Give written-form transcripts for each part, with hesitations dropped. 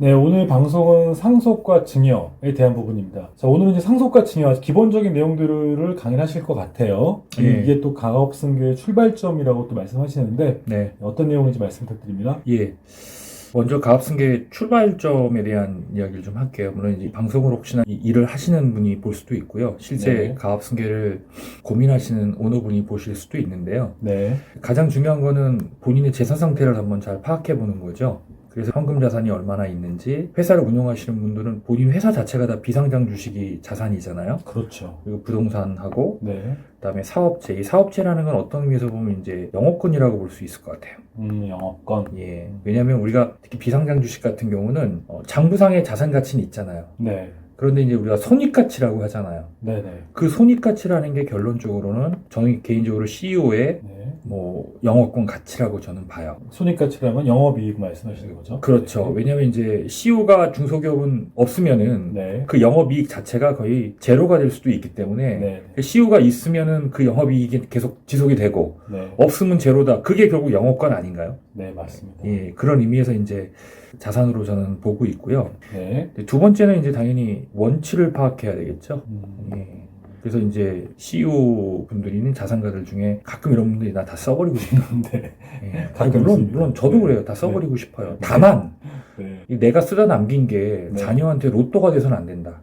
네, 오늘 방송은 상속과 증여에 대한 부분입니다. 자, 오늘은 이제 상속과 증여 기본적인 내용들을 강의하실 것 같아요. 예. 이게 또 가업승계의 출발점이라고 또 말씀하시는데 네. 어떤 내용인지 말씀 부탁드립니다. 예. 먼저 가압승계 출발점에 대한 이야기를 좀 할게요. 물론 이제 방송으로 혹시나 이 일을 하시는 분이 볼 수도 있고요. 실제 네. 가압승계를 고민하시는 오너분이 보실 수도 있는데요. 네, 가장 중요한 거는 본인의 재산 상태를 한번 잘 파악해 보는 거죠. 그래서 현금 자산이 얼마나 있는지, 회사를 운영하시는 분들은 본인 회사 자체가 다 비상장 주식이 자산이잖아요. 그렇죠. 그리고 부동산하고 네, 그다음에 사업체. 이 사업체라는 건 어떤 의미에서 보면 이제 영업권이라고 볼 수 있을 것 같아요. 영업권. 예. 왜냐하면 우리가 특히 비상장 주식 같은 경우는 장부상의 자산 가치는 있잖아요. 네, 그런데 이제 우리가 손익가치라고 하잖아요. 네, 네, 그 손익가치라는 게 결론적으로는 저는 개인적으로 CEO의 네. 뭐 영업권 가치라고 저는 봐요. 손익가치라면 영업이익 말씀하시는 거죠? 그렇죠. 왜냐하면 이제 CEO가 중소기업은 없으면은 네, 그 영업이익 자체가 거의 제로가 될 수도 있기 때문에 네, CEO가 있으면은 그 영업이익이 계속 지속이 되고 네, 없으면 제로다. 그게 결국 영업권 아닌가요? 네, 맞습니다. 예, 그런 의미에서 이제 자산으로 저는 보고 있고요. 네, 두 번째는 이제 당연히 원치를 파악해야 되겠죠. 음, 예. 그래서 이제 CEO 분들이는 자산가들 중에 가끔 이런 분들이 나 다 써버리고 싶다. 네, 예. 가끔 물론, 있습니다. 물론 저도 네. 그래요. 다 써버리고 네. 싶어요. 네. 다만 네, 내가 쓰다 남긴 게 네. 자녀한테 로또가 돼서는 안 된다.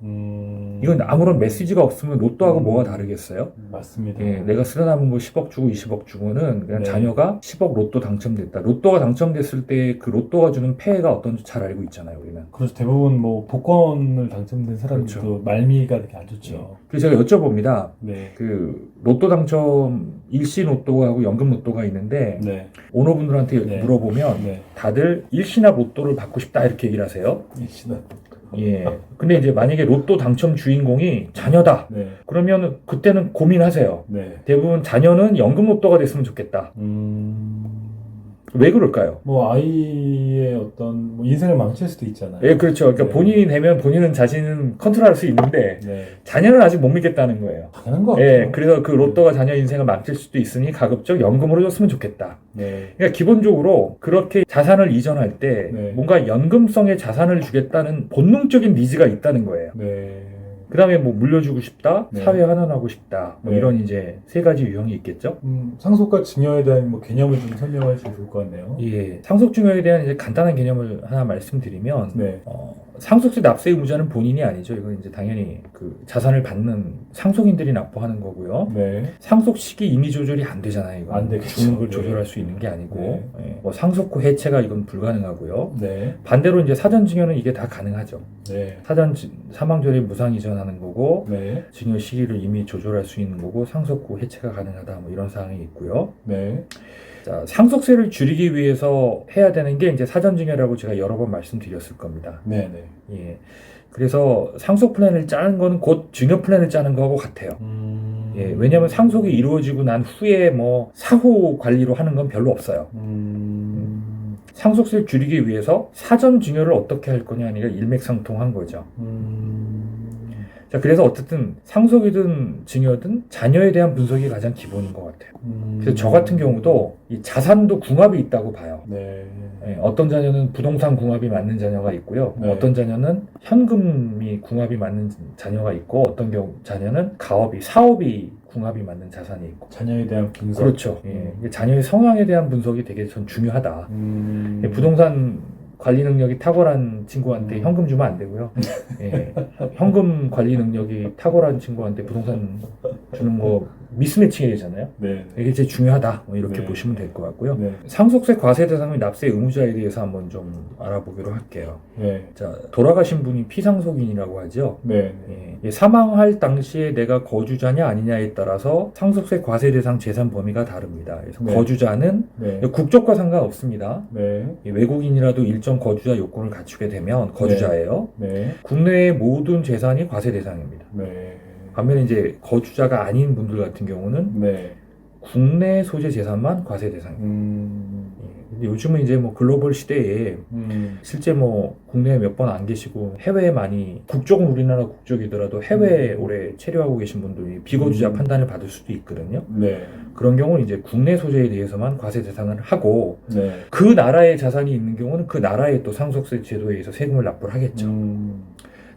이건 아무런 메시지가 없으면 로또하고 뭐가 다르겠어요? 맞습니다. 예, 내가 쓰다 남은 거 10억 주고 20억 주고는 그냥 네. 자녀가 10억 로또 당첨됐다. 로또가 당첨됐을 때 그 로또가 주는 폐해가 어떤지 잘 알고 있잖아요, 우리는. 그래서 대부분 뭐 복권을 당첨된 사람들도 그렇죠. 말미가 이렇게 안 좋죠. 그래서 제가 여쭤봅니다. 네, 그 로또 당첨 일시 로또하고 연금 로또가 있는데 네, 오너분들한테 네. 물어보면 네. 다들 일시납 로또를 받고 싶다 이렇게 얘기를 하세요. 일시나. 예. 근데 이제 만약에 로또 당첨 주인공이 자녀다. 네, 그러면 그때는 고민하세요. 네. 대부분 자녀는 연금 로또가 됐으면 좋겠다. 왜 그럴까요? 뭐 아이의 어떤 뭐 인생을 망칠 수도 있잖아요. 예, 그렇죠. 그러니까 네. 본인이 되면 본인은 자신은 컨트롤할 수 있는데 네, 자녀는 아직 못 믿겠다는 거예요. 당연한 것 같아요. 예, 그래서 그 로또가 자녀 인생을 망칠 수도 있으니 가급적 연금으로 줬으면 좋겠다. 네, 그러니까 기본적으로 그렇게 자산을 이전할 때 네. 뭔가 연금성의 자산을 주겠다는 본능적인 니즈가 있다는 거예요. 네, 그 다음에 뭐 물려주고 싶다, 네. 사회 환원하고 싶다, 뭐 네. 이런 이제 세 가지 유형이 있겠죠. 상속과 증여에 대한 뭐 개념을 좀 설명해 주시면 좋을 것 같네요. 예, 상속증여에 대한 이제 간단한 개념을 하나 말씀드리면, 네, 상속세 납세 의무자는 본인이 아니죠. 이건 이제 당연히 그 자산을 받는 상속인들이 납부하는 거고요. 네, 상속 시기 임의 조절이 안 되잖아요. 이건 안 되겠죠. 주는 걸 네. 조절할 수 있는 게 아니고, 네. 예, 뭐 상속 후 해체가 이건 불가능하고요. 네, 반대로 이제 사전 증여는 이게 다 가능하죠. 네, 사망 전에 무상 이전하는 거고, 네, 증여 시기를 이미 조절할 수 있는 거고, 상속 후 해체가 가능하다. 뭐 이런 사항이 있고요. 네, 자, 상속세를 줄이기 위해서 해야 되는 게 이제 사전 증여라고 제가 여러 번 말씀드렸을 겁니다. 네, 네. 예. 그래서 상속 플랜을 짜는 거는 곧 증여 플랜을 짜는 거하고 같아요. 예, 왜냐하면 상속이 이루어지고 난 후에 뭐 사후 관리로 하는 건 별로 없어요. 상속세를 줄이기 위해서 사전 증여를 어떻게 할 거냐가 일맥상통한 거죠. 자, 그래서 어쨌든 상속이든 증여든 자녀에 대한 분석이 가장 기본인 것 같아요. 그래서 저 같은 경우도 이 자산도 궁합이 있다고 봐요. 네, 예, 어떤 자녀는 부동산 궁합이 맞는 자녀가 있고요. 네. 어떤 자녀는 현금이 궁합이 맞는 자녀가 있고, 어떤 경우 자녀는 사업이 궁합이 맞는 자산이 있고. 자녀에 대한 분석. 그렇죠. 예, 이게 자녀의 성향에 대한 분석이 되게 전 중요하다. 예, 부동산 관리 능력이 탁월한 친구한테 현금 주면 안 되고요. 예, 현금 관리 능력이 탁월한 친구한테 부동산 주는 거 미스매칭이 되잖아요. 네, 이게 제일 중요하다. 뭐 이렇게 네. 보시면 될 것 같고요. 네, 상속세 과세 대상 및 납세 의무자에 대해서 한번 좀 알아보기로 할게요. 네, 자, 돌아가신 분이 피상속인이라고 하죠. 네, 예, 사망할 당시에 내가 거주자냐 아니냐에 따라서 상속세 과세 대상 재산 범위가 다릅니다. 그래서 네. 거주자는 네, 국적과 상관없습니다. 네, 예, 외국인이라도 일정 거주자 요건을 갖추게 되면 거주자예요. 네, 국내의 모든 재산이 과세 대상입니다. 네, 반면에 이제 거주자가 아닌 분들 같은 경우는 네, 국내 소재 재산만 과세 대상입니다. 근데 요즘은 이제 뭐 글로벌 시대에 실제 뭐 국내에 몇 번 안 계시고 해외에 많이 국적은 우리나라 국적이더라도 해외에 오래 체류하고 계신 분들이 비거주자 판단을 받을 수도 있거든요. 네. 그런 경우는 이제 국내 소재에 대해서만 과세 대상을 하고 네. 그 나라의 자산이 있는 경우는 그 나라의 또 상속세 제도에 의해서 세금을 납부를 하겠죠.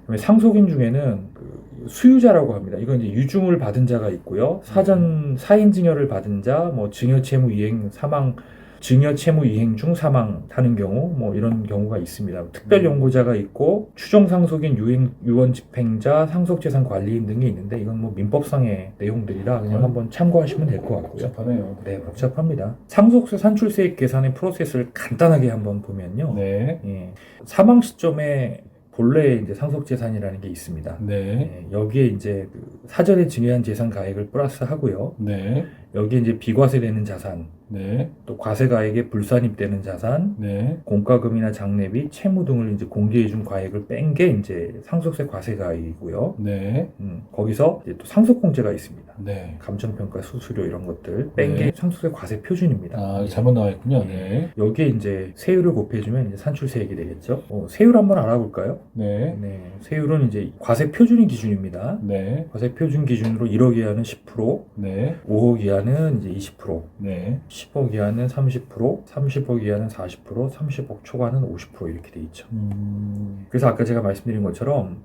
그다음에 상속인 중에는 그 수유자라고 합니다. 이건 이제 유증을 받은 자가 있고요. 사전 사인 증여를 받은 자, 뭐 증여 채무 이행 사망, 증여 채무 이행 중 사망하는 경우, 뭐 이런 경우가 있습니다. 특별 연고자가 있고 추정 상속인 유언 집행자, 상속재산 관리인 등이 있는데 이건 뭐 민법상의 내용들이라 그냥 한번 참고하시면 될 것 같고요. 복잡하네요. 네, 복잡합니다. 상속세 산출세액 계산의 프로세스를 간단하게 한번 보면요. 네. 예, 사망 시점에 본래 이제 상속재산이라는 게 있습니다. 네. 예, 여기에 이제 그 사전에 증여한 재산 가액을 플러스 하고요. 네. 여기에 이제 비과세되는 자산, 네. 또 과세가액에 불산입되는 자산, 네. 공과금이나 장례비, 채무 등을 이제 공제해준 과액을 뺀 게 이제 상속세 과세가액이고요. 네. 거기서 이제 또 상속공제가 있습니다. 네. 감정평가 수수료 이런 것들 뺀 게 네. 상속세 과세 표준입니다. 아, 잘못 나와 있군요. 예. 네. 여기에 이제 세율을 곱해주면 이제 산출세액이 되겠죠. 세율 한번 알아볼까요? 네. 네, 세율은 이제 과세 표준이 기준입니다. 네. 과세 표준 기준으로 1억 이하는 10%, 네. 5억 이하는 이제 20%, 네. 10억 이하는 30%, 30억 이하는 40%, 30억 초과는 50% 이렇게 돼 있죠. 그래서 아까 제가 말씀드린 것처럼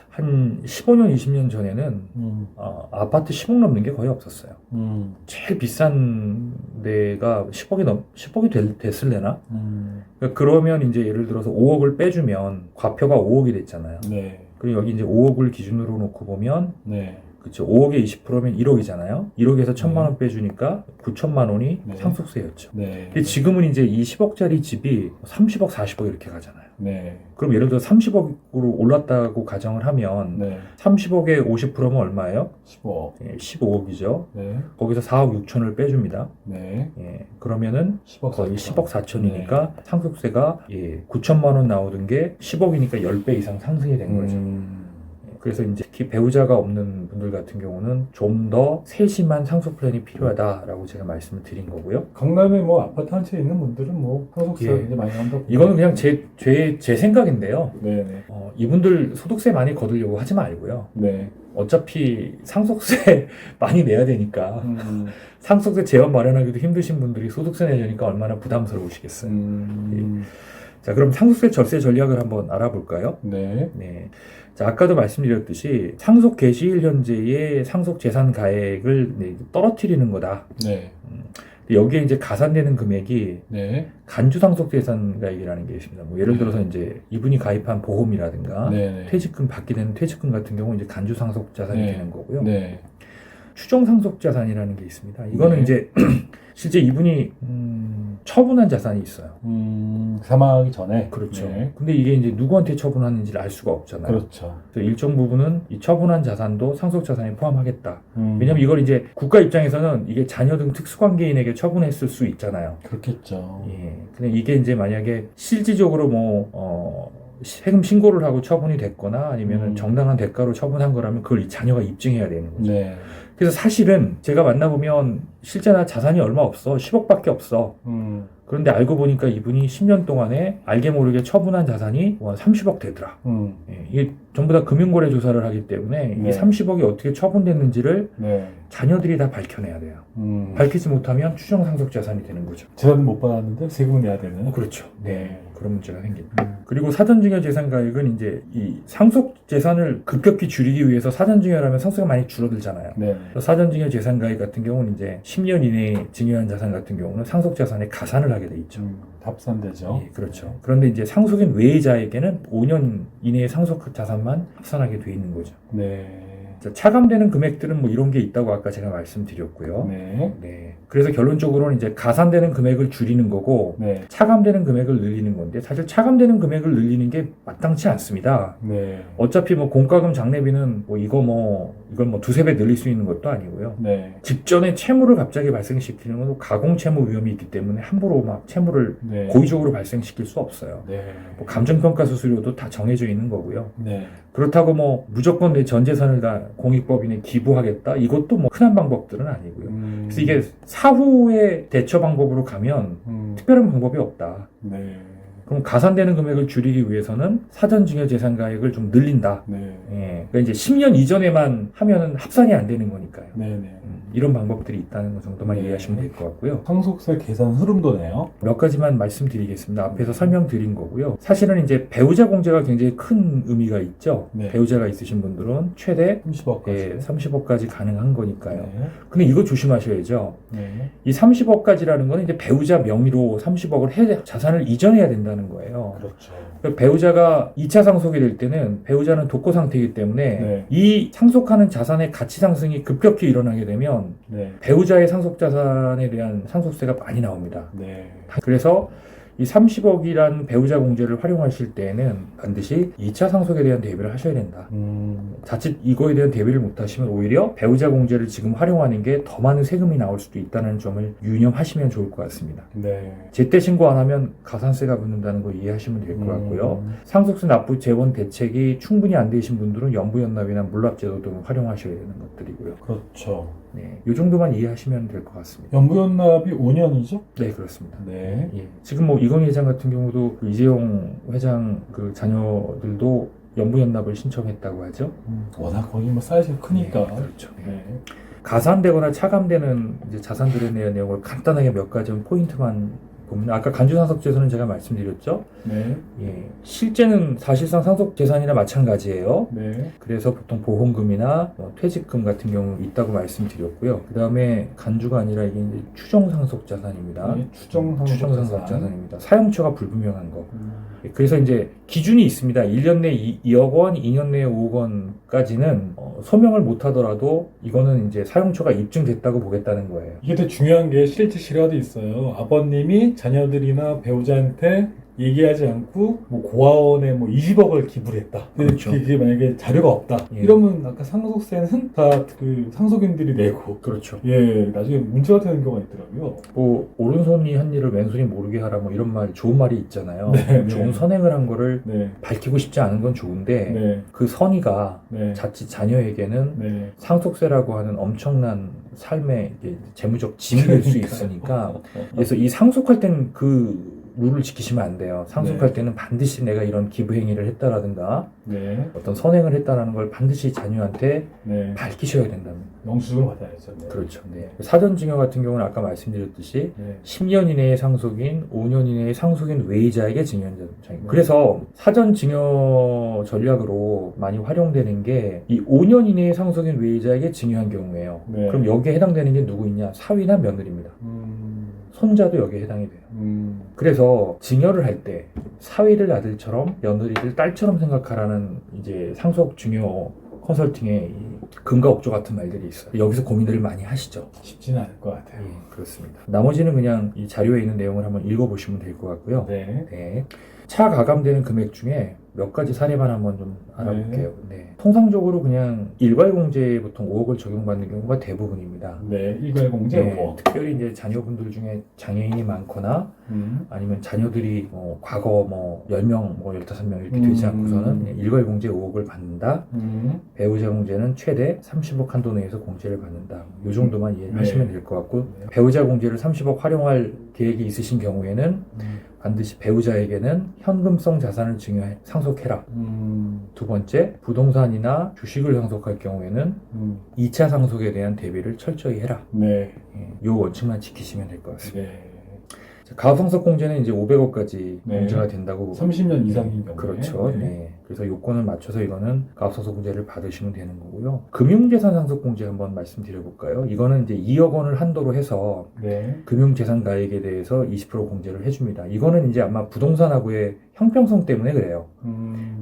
한 15년, 20년 전에는 아파트 10억 넘는 게 거의 없었어요. 제일 비싼 데가 10억이 됐을래나? 그러니까 그러면 이제 예를 들어서 5억을 빼주면 과표가 5억이 됐잖아요. 네. 그리고 여기 이제 5억을 기준으로 놓고 보면 네. 그쵸. 5억에 20%면 1억이잖아요. 1억에서 1,000만 원 빼주니까 9천만 원이 네. 상속세였죠. 네. 근데 지금은 이제 이 10억짜리 집이 30억, 40억 이렇게 가잖아요. 네. 그럼 예를 들어 30억으로 올랐다고 가정을 하면 네. 30억에 50%면 얼마예요? 15억. 예, 15억이죠. 네. 거기서 4억 6천을 빼줍니다. 네. 예, 그러면은 10억 거의 10억 4천이니까 네. 상속세가 9천만 원 나오던 게 10억이니까 10배 이상 상승이 된 거죠. 그래서 이제 특히 배우자가 없는 분들 같은 경우는 좀 더 세심한 상속 플랜이 필요하다라고 제가 말씀을 드린 거고요. 강남에 뭐 아파트 한 채 있는 분들은 뭐 상속세가 예. 굉장히 많이 나온다고. 이거는 그냥 제 생각인데요. 네네. 이분들 소득세 많이 거두려고 하지 말고요. 네. 어차피 상속세 많이 내야 되니까 상속세 제한 마련하기도 힘드신 분들이 소득세 내려니까 얼마나 부담스러우시겠어요. 자, 그럼 상속세 절세 전략을 한번 알아볼까요? 네. 네. 자, 아까도 말씀드렸듯이 상속 개시일 현재의 상속 재산 가액을 떨어뜨리는 거다. 네. 여기에 이제 가산되는 금액이 네. 간주 상속 재산 가액이라는 게 있습니다. 뭐 예를 들어서 이제 이분이 가입한 보험이라든가 네. 퇴직금 받게 되는 퇴직금 같은 경우 이제 간주 상속 자산이 네. 되는 거고요. 네. 추정 상속 자산이라는 게 있습니다. 이거는 네. 이제 실제 이분이 처분한 자산이 있어요. 사망하기 전에. 그렇죠. 네. 근데 이게 이제 누구한테 처분하는지를 알 수가 없잖아요. 그렇죠. 그래서 일정 부분은 이 처분한 자산도 상속 자산에 포함하겠다. 왜냐면 음. 이걸 이제 국가 입장에서는 이게 자녀 등 특수관계인에게 처분했을 수 있잖아요. 그렇겠죠. 예. 근데 이게 이제 만약에 실질적으로 세금 신고를 하고 처분이 됐거나 아니면 정당한 대가로 처분한 거라면 그걸 이 자녀가 입증해야 되는 거죠. 네. 그래서 사실은 제가 만나보면 실제나 자산이 얼마 없어. 10억밖에 없어. 그런데 알고 보니까 이분이 10년 동안에 알게 모르게 처분한 자산이 30억 되더라. 예, 이게 전부 다 금융거래 조사를 하기 때문에 네. 이 30억이 어떻게 처분됐는지를 네. 자녀들이 다 밝혀내야 돼요. 밝히지 못하면 추정상속자산이 되는 거죠. 재산 못 받았는데 세금을 내야 되는. 그렇죠. 네. 그런 문제가 생깁니다. 음. 그리고 사전증여 재산가액은 이제 이 상속 재산을 급격히 줄이기 위해서 사전증여라면 상속이 많이 줄어들잖아요. 네. 사전증여 재산가액 같은 경우는 이제 10년 이내에 증여한 자산 같은 경우는 상속자산에 가산을 하게 돼 있죠. 합산되죠. 예, 그렇죠. 그런데 이제 상속인 외자에게는 5년 이내에 상속 자산만 합산하게 돼 있는 거죠. 네. 자, 차감되는 금액들은 뭐 이런 게 있다고 아까 제가 말씀드렸고요. 네. 네. 그래서 결론적으로는 이제 가산되는 금액을 줄이는 거고 네. 차감되는 금액을 늘리는 건데 사실 차감되는 금액을 늘리는 게 마땅치 않습니다. 네. 어차피 뭐 공과금 장례비는 뭐 이거 뭐 이걸 뭐 두세 배 늘릴 수 있는 것도 아니고요. 네. 직전에 채무를 갑자기 발생시키는 건 가공 채무 위험이 있기 때문에 함부로 막 채무를 네. 고의적으로 발생시킬 수 없어요. 네. 뭐 감정평가 수수료도 다 정해져 있는 거고요. 네. 그렇다고 뭐 무조건 내 전 재산을 다 공익법인에 기부하겠다? 이것도 뭐 흔한 방법들은 아니고요. 그래서 이게 사후의 대처 방법으로 가면 특별한 방법이 없다. 네. 그럼 가산되는 금액을 줄이기 위해서는 사전 증여 재산 가액을 좀 늘린다. 네. 예. 그러니까 이제 10년 이전에만 하면은 합산이 안 되는 거니까요. 네네. 이런 방법들이 있다는 것 정도만 네. 이해하시면 될 것 같고요. 상속세 계산 흐름도네요. 몇 가지만 말씀드리겠습니다. 앞에서 설명드린 거고요. 사실은 이제 배우자 공제가 굉장히 큰 의미가 있죠. 네. 배우자가 있으신 분들은 최대 30억까지. 예, 30억까지 가능한 거니까요. 네. 근데 이거 조심하셔야죠. 네. 이 30억까지라는 거는 이제 배우자 명의로 30억을 자산을 이전해야 된다는 거예요. 그렇죠. 그러니까 배우자가 2차 상속이 될 때는 배우자는 독거 상태이기 때문에 네. 이 상속하는 자산의 가치 상승이 급격히 일어나게 되면 네. 배우자의 상속 자산에 대한 상속세가 많이 나옵니다. 네. 그래서 이 30억이란 배우자 공제를 활용하실 때에는 반드시 2차 상속에 대한 대비를 하셔야 된다. 자칫 이거에 대한 대비를 못하시면 오히려 배우자 공제를 지금 활용하는 게 더 많은 세금이 나올 수도 있다는 점을 유념하시면 좋을 것 같습니다. 네. 제때 신고 안 하면 가산세가 붙는다는 거 이해하시면 될 것 같고요. 상속세 납부 재원 대책이 충분히 안 되신 분들은 연부연납이나 물납제도 등을 활용하셔야 되는 것들이고요. 그렇죠. 네, 이 정도만 이해하시면 될 것 같습니다. 연부연납이 5년이죠? 네, 그렇습니다. 네. 예. 지금 뭐 이건희 회장 같은 경우도 그 이재용 회장 그 자녀들도 연부연납을 신청했다고 하죠. 워낙 거기 뭐 사이즈가 크니까. 네, 그렇죠. 네. 가산되거나 차감되는 이제 자산들에 대한 내용을 간단하게 몇 가지 포인트만 보면 아까 간주상속재산은 제가 말씀드렸죠. 네. 예, 실제는 사실상 상속재산이나 마찬가지예요. 네. 그래서 보통 보험금이나 뭐 퇴직금 같은 경우 있다고 말씀드렸고요. 그 다음에 간주가 아니라 이게 이제 추정상속자산입니다. 네. 추정상속자산. 사용처가 불분명한 거. 그래서 이제 기준이 있습니다. 1년 내 2억 원, 2년 내에 5억 원까지는 소명을 못 하더라도 이거는 이제 사용처가 입증됐다고 보겠다는 거예요. 이게 되게 중요한 게 실제 실화도 있어요. 아버님이 자녀들이나 배우자한테 얘기하지 않고 뭐 고아원에 뭐 20억을 기부를 했다. 근데 그렇죠. 그게 만약에 자료가 없다. 예. 이러면 아까 상속세는 다 그 상속인들이 내고 그렇죠. 예 나중에 문제가 되는 경우가 있더라고요. 뭐 오른손이 한 일을 왼손이 모르게 하라 뭐 이런 말 좋은 말이 있잖아요. 네, 좋은 네. 선행을 한 거를 네. 밝히고 싶지 않은 건 좋은데 네. 그 선의가 네. 자칫 자녀에게는 네. 상속세라고 하는 엄청난 삶의 이게 재무적 짐이 될 수 있으니까 그래서 이 상속할 때는 그 룰을 지키시면 안 돼요. 상속할 때는 반드시 내가 이런 기부 행위를 했다라든가 네. 어떤 선행을 했다라는 걸 반드시 자녀한테 네. 밝히셔야 된다는. 영수증을 받아야죠. 네. 그렇죠. 네. 사전증여 같은 경우는 아까 말씀드렸듯이 네. 10년 이내의 상속인, 5년 이내의 상속인 외의자에게 증여한다. 네. 그래서 사전증여 전략으로 많이 활용되는 게 이 5년 이내의 상속인 외의자에게 증여한 경우예요. 네. 그럼 여기에 해당되는 게 누구 있냐? 사위나 며느리입니다. 손자도 여기에 해당이 돼요. 그래서 증여를 할 때 사위를 아들처럼 며느리를 딸처럼 생각하라는 이제 상속 증여 컨설팅의 이 근거 억조 같은 말들이 있어요. 여기서 고민들을 많이 하시죠. 쉽지는 않을 것 같아요. 예, 그렇습니다. 나머지는 그냥 이 자료에 있는 내용을 한번 읽어보시면 될 것 같고요. 네. 네. 차가감되는 금액 중에 몇 가지 사례만 한번 좀 알아볼게요. 네. 통상적으로 그냥 일괄공제에 보통 5억을 적용받는 경우가 대부분입니다. 네. 일괄공제 네, 5억. 특별히 이제 자녀분들 중에 장애인이 많거나 아니면 자녀들이 과거 10명, 15명 이렇게 되지 않고서는 그냥 일괄공제 5억을 받는다. 배우자 공제는 최대 30억 한도 내에서 공제를 받는다. 이 정도만 이해하시면 될 것 같고 네. 배우자 공제를 30억 활용할 계획이 있으신 경우에는 반드시 배우자에게는 현금성 자산을 증여해 상속해라. 두 번째, 부동산이나 주식을 상속할 경우에는 2차 상속에 대한 대비를 철저히 해라. 네. 이 원칙만 지키시면 될 것 같습니다. 네. 가압상속 공제는 이제 500억까지 네. 공제가 된다고. 30년 이상인 경우에. 그렇죠. 네. 네. 그래서 요건을 맞춰서 이거는 가압상속 공제를 받으시면 되는 거고요. 금융재산 상속 공제 한번 말씀드려 볼까요? 이거는 이제 2억 원을 한도로 해서 네. 금융재산 가액에 대해서 20% 공제를 해줍니다. 이거는 이제 아마 부동산하고의 형평성 때문에 그래요.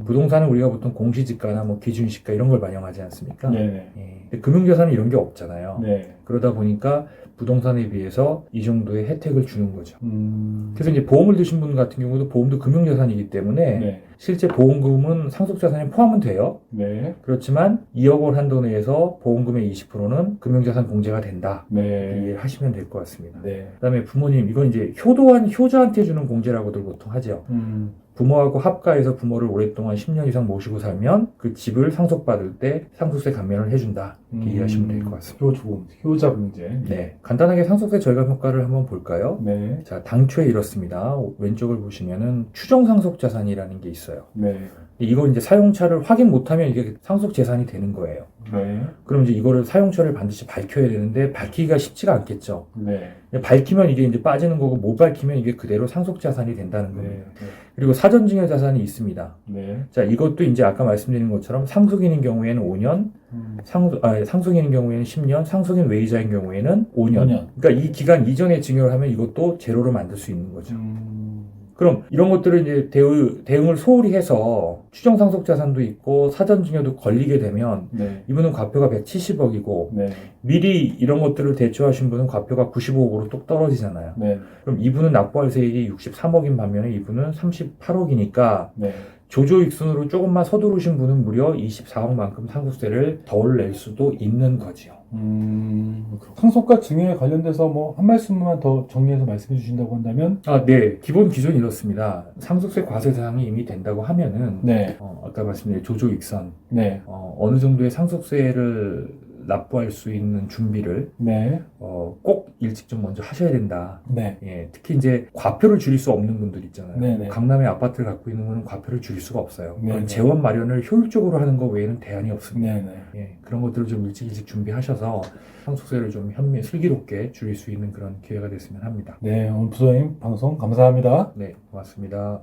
부동산은 우리가 보통 공시지가나 기준시가 이런 걸 반영하지 않습니까? 네네. 예. 근데 금융재산은 이런 게 없잖아요. 네. 그러다 보니까 부동산에 비해서 이 정도의 혜택을 주는 거죠. 음. 그래서 이제 보험을 드신 분 같은 경우도 보험도 금융재산이기 때문에 네. 실제 보험금은 상속자산에 포함은 돼요. 네. 그렇지만 2억 원 한도 내에서 보험금의 20%는 금융자산 공제가 된다. 네. 이해를 하시면 될 것 같습니다. 네. 그다음에 부모님, 이건 이제 효도한 효자한테 주는 공제라고들 보통 하죠. 부모하고 합가해서 부모를 오랫동안 10년 이상 모시고 살면 그 집을 상속받을 때 상속세 감면을 해준다. 이렇게 이해하시면 될 것 같습니다. 효자 공제. 네, 간단하게 상속세 절감 효과를 한번 볼까요? 네. 자, 당초에 이렇습니다. 왼쪽을 보시면은 추정 상속 자산이라는 게 있어요. 네. 이거 이제 사용처를 확인 못하면 이게 상속 재산이 되는 거예요. 네. 그럼 이제 이거를 사용처를 반드시 밝혀야 되는데 밝히기가 쉽지가 않겠죠. 네. 밝히면 이게 이제 빠지는 거고 못 밝히면 이게 그대로 상속 자산이 된다는 겁니다. 네. 그리고 사전증여 자산이 있습니다. 네. 자, 이것도 이제 아까 말씀드린 것처럼 상속인인 경우에는 5년, 상속인인 경우에는 10년, 상속인 외의자인 경우에는 5년. 그러니까 이 기간 이전에 증여를 하면 이것도 제로로 만들 수 있는 거죠. 그럼 이런 것들을 이제 대응을 소홀히 해서 추정 상속 자산도 있고 사전 증여도 걸리게 되면 네. 이분은 과표가 170억이고 네. 미리 이런 것들을 대처하신 분은 과표가 95억으로 뚝 떨어지잖아요. 네. 그럼 이분은 납부할 세액이 63억인 반면에 이분은 38억이니까 네. 조조익순으로 조금만 서두르신 분은 무려 24억만큼 상속세를 덜 낼 수도 있는 거지요. 상속과 증여에 관련돼서 뭐 한 말씀만 더 정리해서 말씀해 주신다고 한다면? 네. 기본 기준이 이렇습니다. 상속세 과세 대상이 이미 된다고 하면은, 네. 아까 말씀드린 조조익선, 네. 어느 정도의 상속세를 납부할 수 있는 준비를, 네. 꼭 일찍 좀 먼저 하셔야 된다. 네. 예, 특히 이제 과표를 줄일 수 없는 분들 있잖아요. 네네. 강남에 아파트를 갖고 있는 분은 과표를 줄일 수가 없어요. 네네. 재원 마련을 효율적으로 하는 것 외에는 대안이 없습니다. 네네. 예, 그런 것들을 좀 일찍 준비하셔서 상속세를 좀 슬기롭게 줄일 수 있는 그런 기회가 됐으면 합니다. 네. 오늘 부장님 방송 감사합니다. 네, 고맙습니다.